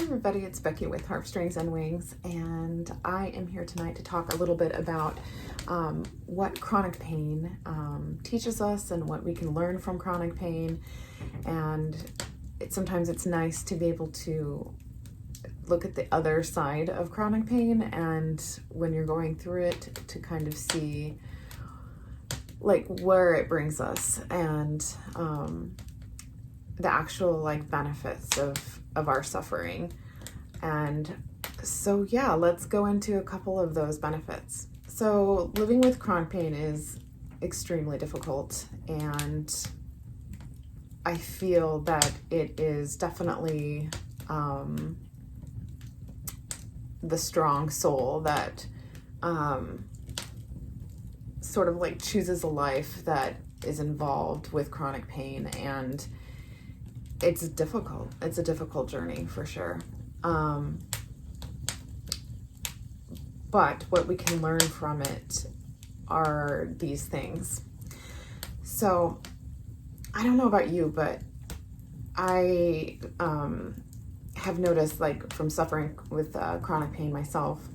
Hey everybody, it's Becky with Harp Strings and Wings, and I am here tonight to talk a little bit about what chronic pain teaches us and what we can learn from chronic pain. And sometimes it's nice to be able to look at the other side of chronic pain, and when you're going through it, to kind of see like where it brings us and the actual like benefits of our suffering. And so yeah, let's go into a couple of those benefits. So living with chronic pain is extremely difficult, and I feel that it is definitely the strong soul that sort of like chooses a life that is involved with chronic pain, and it's difficult. It's a difficult journey for sure. But what we can learn from it are these things. So I don't know about you, but I have noticed, like from suffering with chronic pain myself,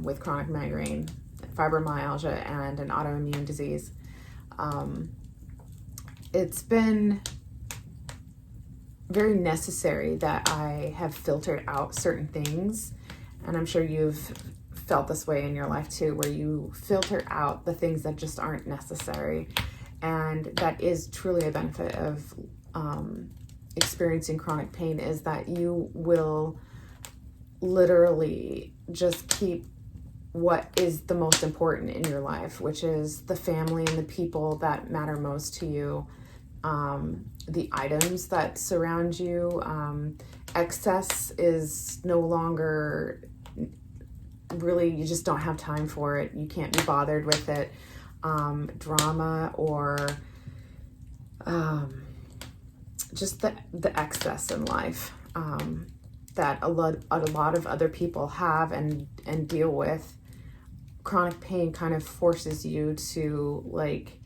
with chronic migraine, fibromyalgia, and an autoimmune disease, it's been very necessary that I have filtered out certain things. And I'm sure you've felt this way in your life too, where you filter out the things that just aren't necessary. And that is truly a benefit of experiencing chronic pain, is that you will literally just keep what is the most important in your life, which is the family and the people that matter most to you, the items that surround you. Excess is no longer really, you just don't have time for it. You can't be bothered with it. Drama or just the excess in life that a lot of other people have and deal with. Chronic pain kind of forces you to like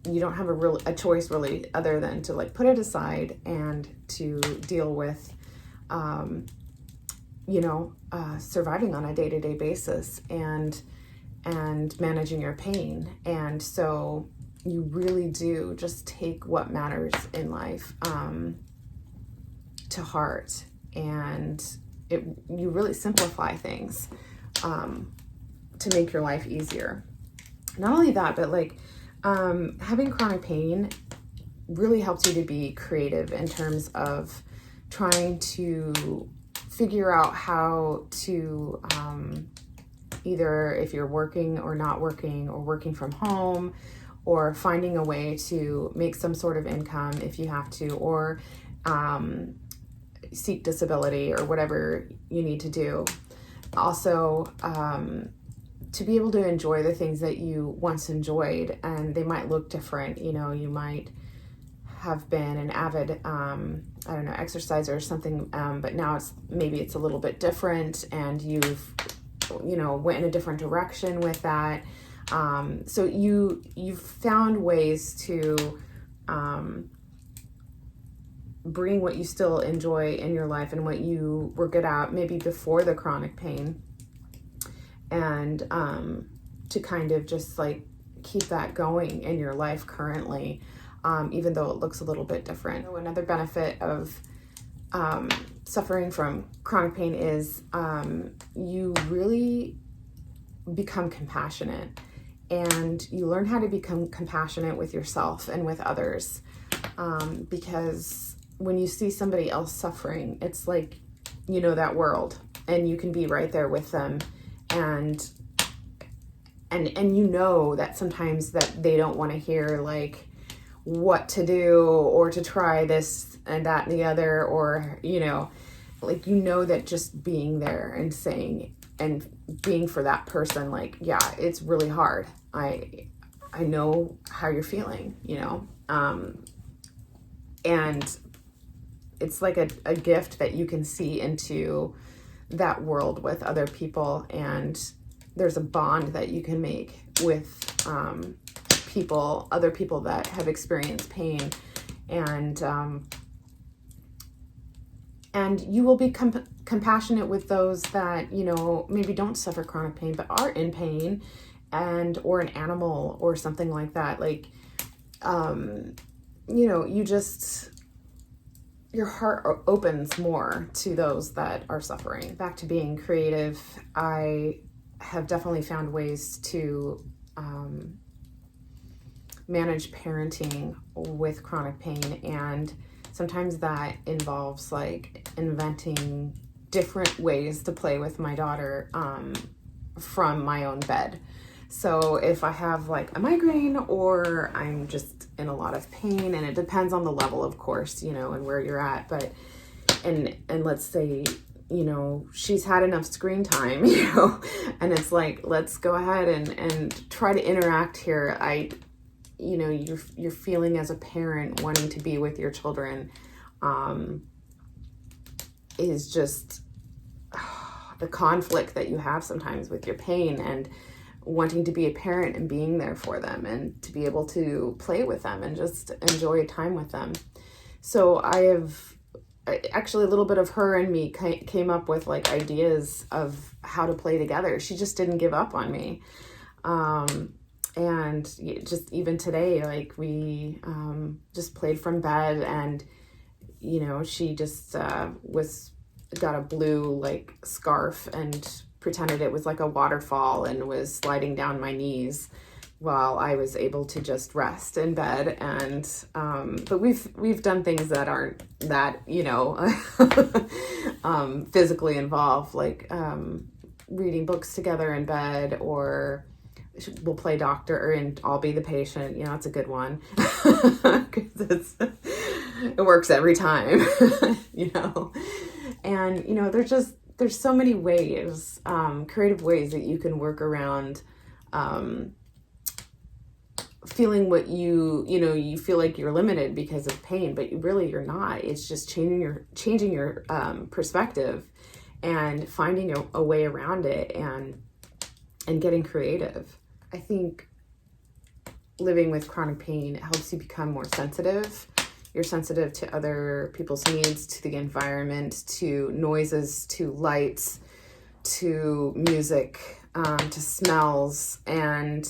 you don't have a choice really, other than to like put it aside and to deal with surviving on a day-to-day basis and managing your pain. And so you really do just take what matters in life to heart, and you really simplify things to make your life easier. Not only that, but like having chronic pain really helps you to be creative in terms of trying to figure out how to either, if you're working or not working, or working from home, or finding a way to make some sort of income if you have to, or seek disability or whatever you need to do. Also, to be able to enjoy the things that you once enjoyed, and they might look different. You know, you might have been an avid, exerciser or something, but now maybe it's a little bit different, and you've, went in a different direction with that. So you've found ways to bring what you still enjoy in your life and what you were good at maybe before the chronic pain, and to kind of just like keep that going in your life currently, even though it looks a little bit different. Another benefit of suffering from chronic pain is you really become compassionate, and you learn how to become compassionate with yourself and with others, because when you see somebody else suffering, it's like, that world, and you can be right there with them, and that sometimes that they don't want to hear like what to do, or to try this and that and the other, or that just being there and saying and being for that person, like, yeah, it's really hard. I know how you're feeling, and it's like a gift that you can see into that world with other people, and there's a bond that you can make with other people that have experienced pain, and And you will be compassionate with those that, maybe don't suffer chronic pain, but are in pain, or an animal or something like that. Like, your heart opens more to those that are suffering. Back to being creative, I have definitely found ways to manage parenting with chronic pain, and sometimes that involves like inventing different ways to play with my daughter from my own bed. So if I have like a migraine, or I'm just in a lot of pain, and it depends on the level, of course, and where you're at, but and let's say she's had enough screen time, and it's like, let's go ahead and try to interact here. You're feeling as a parent wanting to be with your children is just the conflict that you have sometimes with your pain, and wanting to be a parent and being there for them, and to be able to play with them and just enjoy time with them. So I have actually, a little bit of her and me came up with like ideas of how to play together. She just didn't give up on me. And just even today, like we just played from bed, and she just got a blue like scarf and pretended it was like a waterfall and was sliding down my knees while I was able to just rest in bed. And but we've done things that aren't that physically involved, like reading books together in bed, or we'll play doctor and I'll be the patient. It's a good one because it works every time. And there's so many ways, creative ways that you can work around feeling what you feel like you're limited because of pain, but you're not. It's just changing your perspective and finding a way around it, and getting creative. I think living with chronic pain helps you become more sensitive. You're sensitive to other people's needs, to the environment, to noises, to lights, to music, to smells, and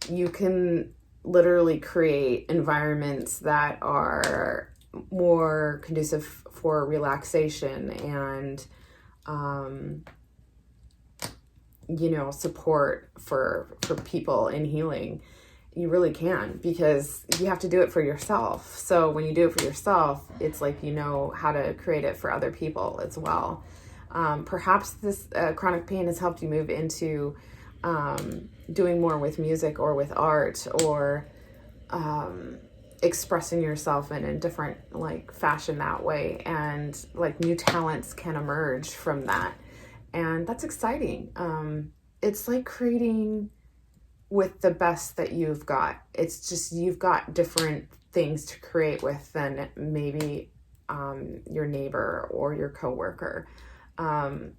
you can literally create environments that are more conducive for relaxation and support for people in healing. You really can, because you have to do it for yourself. So when you do it for yourself, it's like how to create it for other people as well. Perhaps this chronic pain has helped you move into doing more with music or with art, or expressing yourself in a different like fashion that way, and like new talents can emerge from that. And that's exciting. It's like creating with the best that you've got. It's just, you've got different things to create with than maybe your neighbor or your coworker. And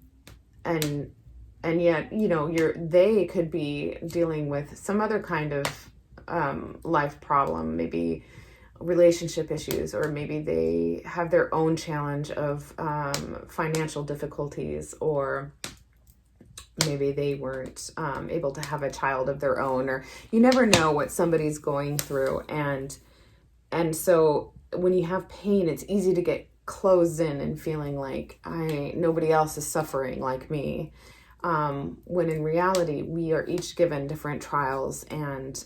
yet, they could be dealing with some other kind of life problem, maybe relationship issues, or maybe they have their own challenge of financial difficulties, or maybe they weren't able to have a child of their own, or you never know what somebody's going through. And so when you have pain, it's easy to get closed in and feeling like nobody else is suffering like me. When in reality, we are each given different trials, and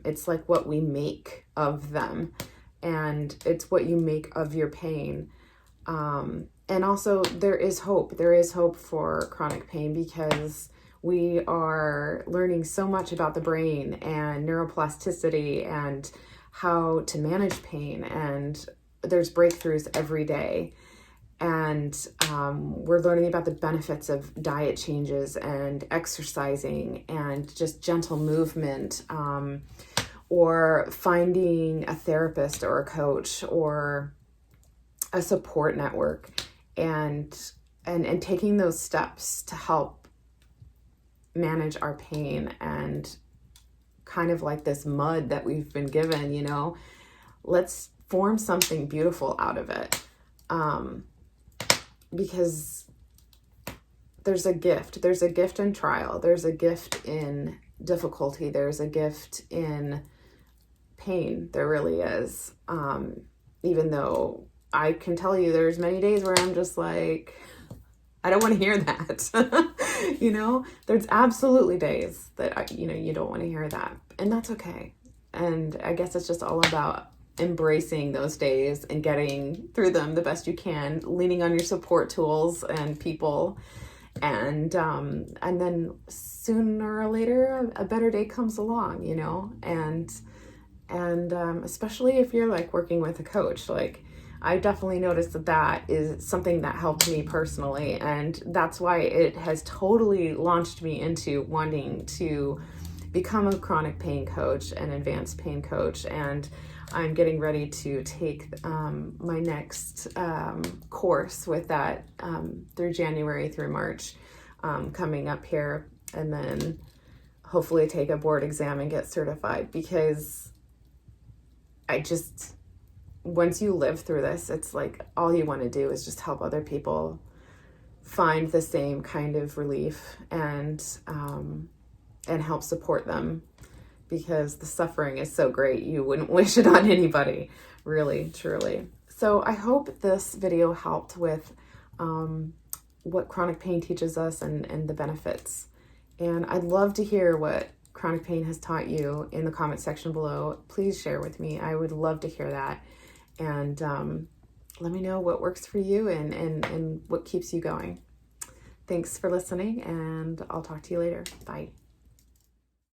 it's like what we make of them, and it's what you make of your pain. And also there is hope. There is hope for chronic pain, because we are learning so much about the brain and neuroplasticity and how to manage pain. And there's breakthroughs every day. And we're learning about the benefits of diet changes and exercising and just gentle movement, or finding a therapist or a coach or a support network, and taking those steps to help manage our pain. And kind of like this mud that we've been given, let's form something beautiful out of it. because there's a gift. There's a gift in trial. There's a gift in difficulty. There's a gift in pain. There really is. Even though I can tell you there's many days where I'm just like, I don't want to hear that. You know, there's absolutely days that, you don't want to hear that. And that's okay. And I guess it's just all about embracing those days and getting through them the best you can, leaning on your support tools and people. And then sooner or later, a better day comes along, and especially if you're like working with a coach, like I definitely noticed that is something that helped me personally. And that's why it has totally launched me into wanting to become a chronic pain coach, an advanced pain coach. And I'm getting ready to take my next course with that through January through March coming up here, and then hopefully take a board exam and get certified, because once you live through this, it's like all you want to do is just help other people find the same kind of relief and help support them, because the suffering is so great. You wouldn't wish it on anybody, really, truly. So I hope this video helped with what chronic pain teaches us and the benefits. And I'd love to hear what chronic pain has taught you in the comment section below. Please share with me. I would love to hear that. And let me know what works for you and what keeps you going. Thanks for listening, and I'll talk to you later. Bye.